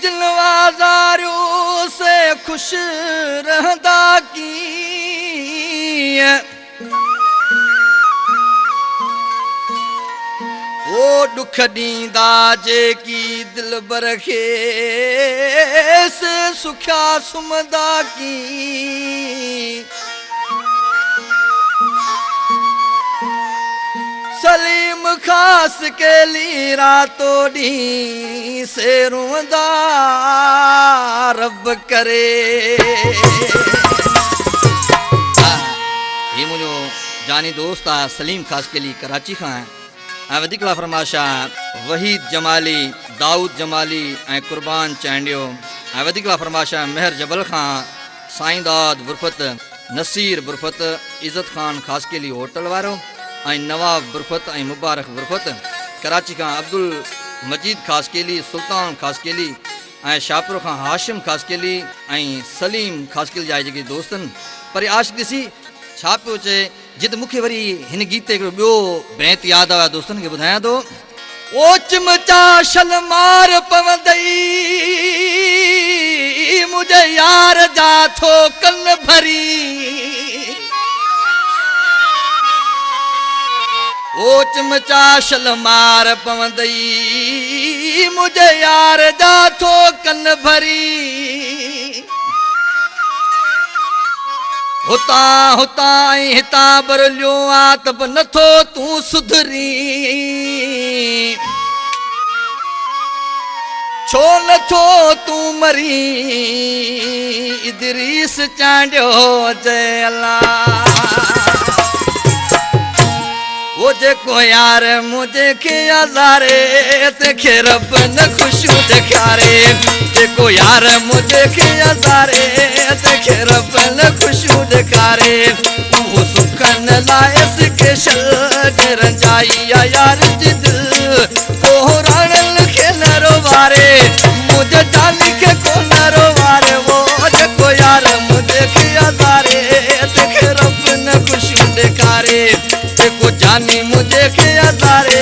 दिलवाज़ारियों से खुश रहंदा की वो दुख दींदा जेकी दिलबर खे से सुख्या सुमदा की सलीम खास के ली रातो डी से रोंदा रब करे। ये मुझो जानी दोस्त आ सलीम खास के ली कराची खां ऐं वधीकला फरमाशा वहीद जमाली दाऊद जमाली ऐं कुर्बान चांडियो ऐं वधीकला फरमाशा मेहर जबल खां साईं दाद बुरफत नसीर बुरफत इज़त खान खास के ली होटल वारो ऐं नवाब बुरफत ऐं मुबारक बुरफत कराची खां अब्दुल मजीद खास केली सुल्तान खास केली ऐं शाहपुर खां हाशिम खास केली ऐं सलीम खास केली जा जेके दोस्तनि पर आशिक़ ॾिसी छा पियो चए जित मूंखे वरी हिन गीत ते हिकिड़ो ॿियो बैत यादि आयो दोस्तनि खे ॿुधायां थो। ओ चिमचा शलमार पवंदई मुंहिंजे यार जा थो कन भरी ओ चिमचा शलमार पवंदई मुंहिंजे यार जा थो कन भरी हुता हुता ऐं हितां बरलियो आ त बि नथो तूं सुधरी छो नथो तूं मरी इदरीस चांडियो जय अल्लाह वो जेको यार मुझे खे आज़ारे तंहिंखे रब न ख़ुशियूं ॾेखारे जेको यार मुझे खे आज़ारे तंहिंखे रब न ख़ुशियूं ॾेखारे उहो सुखनि लाइ स्पेशल रंजाई आ यार जी दिल कोहराणनि खे न रोवारे मुंहिंजे जानी खे कोन रोवारे वो जेको यार मुझे खे आज़ारे तंहिंखे रब न ख़ुशियूं ॾेखारे जेको जानी मुझे खे आज़ारे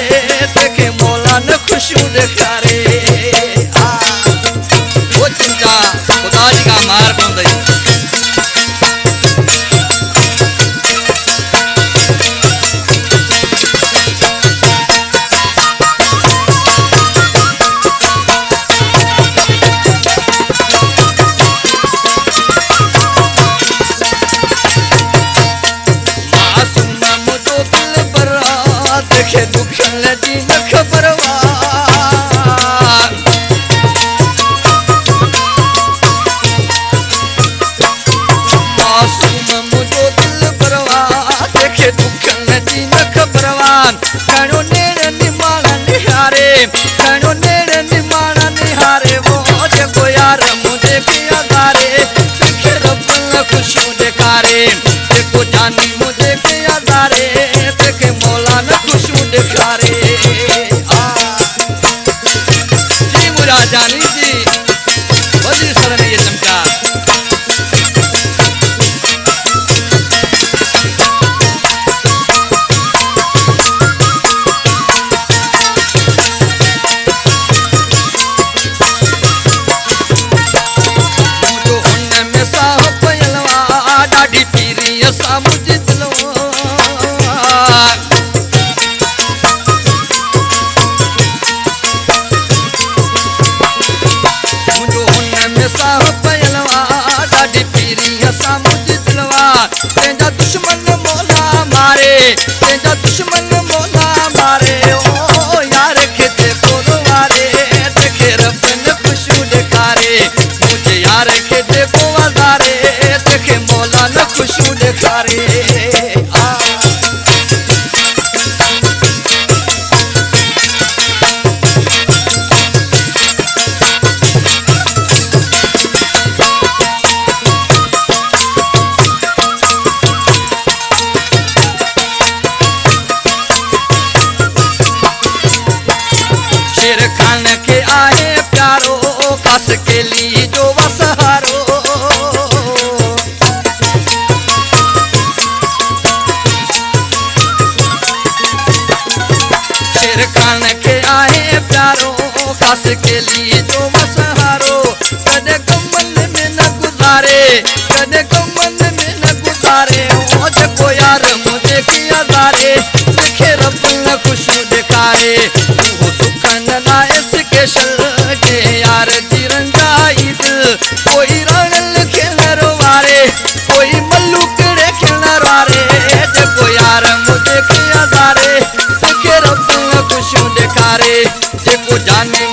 तंहिंखे मौला न ख़ुशियूं ॾेखारे वो चिंता ख़ुदा जी खां मार पवंदई खान के आए प्यारो खास के लिए जो मसहारो वारे वो सुखन लाए स्पेशल के यार चिरंजाई दिल कोई रणल खेलर वारे कोई मल्लुकड़े खेलर वारे देखो यार मुझे किया दारे देखे रब खुशियों दिखारे देखो जाने